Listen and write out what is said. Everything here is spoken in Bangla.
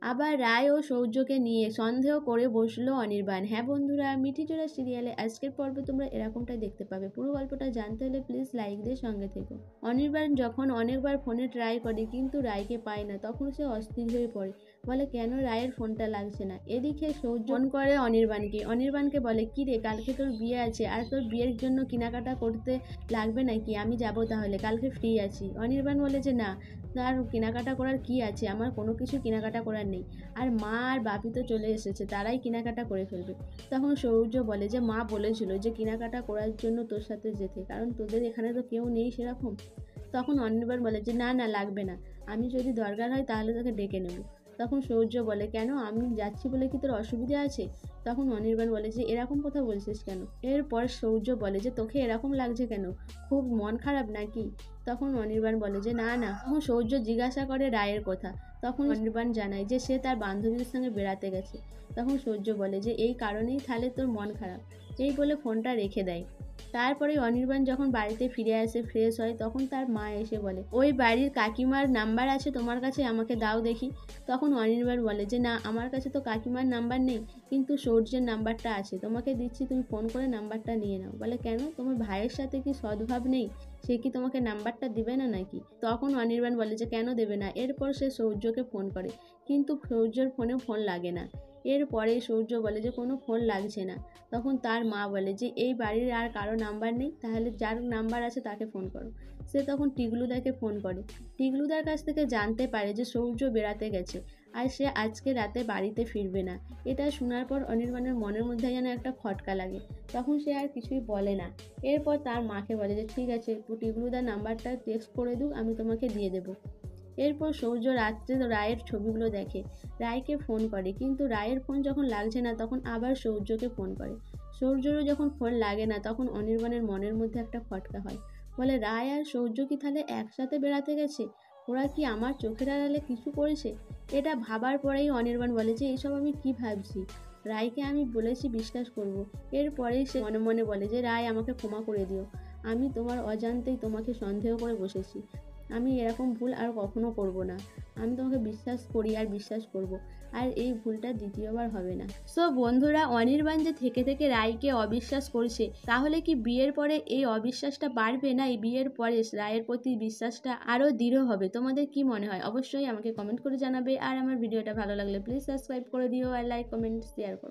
আবার রায় ও সৌর্যকে নিয়ে সন্দেহ করে বসলো অনির্বাণ। হ্যাঁ বন্ধুরা, মিঠিজোড়া সিরিয়ালে আজকের পর্বে তোমরা এরকমটাই দেখতে পাবে। পুরো গল্পটা জানতে হলে প্লিজ লাইক দিয়ে সঙ্গে থেকো। অনির্বাণ যখন অনেকবার ফোনে ট্রাই করে কিন্তু রায়কে পায় না, তখন সে অস্থির হয়ে পড়ে, বলে কেন রায়ের ফোনটা লাগছে না। এদিকে সৌর্য ফোন করে অনির্বাণকে বলে, কি রে, কালকে তোর বিয়ে আছে আর তোর বিয়ের জন্য কেনাকাটা করতে লাগবে নাকি? আমি যাব তাহলে, কালকে ফ্রি আছি। অনির্বাণ বলে যে না, তার কেনাকাটা করার কি আছে, আমার কোনো কিছু কেনাকাটা করার নেই। আর মা আর বাপি তো চলে এসেছে, তারাই কেনাকাটা করে ফেলবে। তখন সৌর্য বলে যে মা বলেছিল যে কেনাকাটা করার জন্য তোর সাথে যেতে, কারণ তোদের এখানে তো কেউ নেই সেরকম। তখন অনির্বাণ বলে যে না না, লাগবে না, আমি যদি দরকার হয় তাহলে তোকে ডেকে নেব। তখন সৌর্য বলে, কেন, আমি যাচ্ছি বলে কি তোর অসুবিধা আছে? তখন অনির্বাণ বলে যে এরকম কথা বলছিস কেন? এরপর সৌর্য বলে যে তোকে এরকম লাগছে কেন, খুব মন খারাপ নাকি? তখন অনির্বাণ বলে যে না না। তখন সৌর্য জিজ্ঞাসা করে রায়ের কথা। তখন অনির্বাণ জানায় যে সে তার বান্ধবীদের সঙ্গে বেড়াতে গেছে। তখন সৌর্য বলে যে এই কারণেই তাহলে তোর মন খারাপ। এই বলে ফোনটা রেখে দেয়। তারপরে অনির্বাণ যখন বাড়িতে ফিরে আসে, ফ্রেশ হয়, তখন তার মা এসে বলে, ওই বাড়ির কাকিমার নাম্বার আছে তোমার কাছে, আমাকে দাও দেখি। তখন অনির্বাণ বলে যে না, আমার কাছে তো কাকিমার নাম্বার নেই, কিন্তু সৌর্যের নাম্বারটা আছে, তোমাকে দিচ্ছি, তুমি ফোন করে নাম্বারটা নিয়ে নাও। বলে কেন, তোমার ভাইয়ের সাথে কি সদ্ভাব নেই? সে কি তোমাকে নাম্বারটা দিবে না নাকি? তখন অনির্বাণ বলে যে কেন দেবে না। এরপর সে সৌর্যকে ফোন করে, কিন্তু সৌর্যের ফোনে ফোন লাগে না। এরপরে সৌর্য বলে যে কোনো ফোন লাগছে না। তখন তার মা বলে যে এই বাড়ির আর কারো নাম্বার নেই, তাহলে যার নাম্বার আছে তাকে ফোন করো। সে তখন টিগলুদাকে ফোন করে। টিগলুদার কাছ থেকে জানতে পারে যে সৌর্য বেড়াতে গেছে আর সে আজকে রাতে বাড়িতে ফিরবে না। এটা শোনার পর অনির্বাণের মনের মধ্যে যেন একটা খটকা লাগে। তখন সে আর কিছুই বলে না। এরপর তার মাকে বলে যে ঠিক আছে, টিগলুদার নাম্বারটা টেক্সট করে দিও, আমি তোমাকে দিয়ে দেবো। এরপর সৌর্য রাত্রে রায়ের ছবিগুলো দেখে, রায়কে ফোন করে, কিন্তু রায়ের ফোন যখন লাগছে না তখন আবার সৌর্যকে ফোন করে। সৌর্যরও যখন ফোন লাগে না তখন অনির্বাণের মনের মধ্যে একটা খটকা হয়। বলে রায় আর সৌর্য কি তাহলে একসাথে বেড়াতে গেছে? ওরা কি আমার চোখের আড়ালে কিছু করেছে? এটা ভাবার পরেই অনির্বাণ বলে যে এইসব আমি কি ভাবছি, রায়কে আমি বলেছি বিশ্বাস করব। এরপরেই সে মনে মনে বলে যে রায়, আমাকে ক্ষমা করে দিও, আমি তোমার অজান্তেই তোমাকে সন্দেহ করে বসেছি, আমি এরকম ভুল আর কখনো করব না। আমি তোমাকে বিশ্বাস করি আর বিশ্বাস করব, আর এই ভুলটা দ্বিতীয়বার হবে না। সো বন্ধুরা, অনির্বাণ যে থেকে থেকে রায়কে অবিশ্বাস করছে, তাহলে কি বিয়ের পরে এই অবিশ্বাসটা বাড়বে, না এই বিয়ের পরে রায়ের প্রতি বিশ্বাসটা আরও দৃঢ় হবে? তোমাদের কি মনে হয় অবশ্যই আমাকে কমেন্ট করে জানাবে। আর আমার ভিডিওটা ভালো লাগলে প্লিজ সাবস্ক্রাইব করে দিও আর লাইক কমেন্ট শেয়ার করো।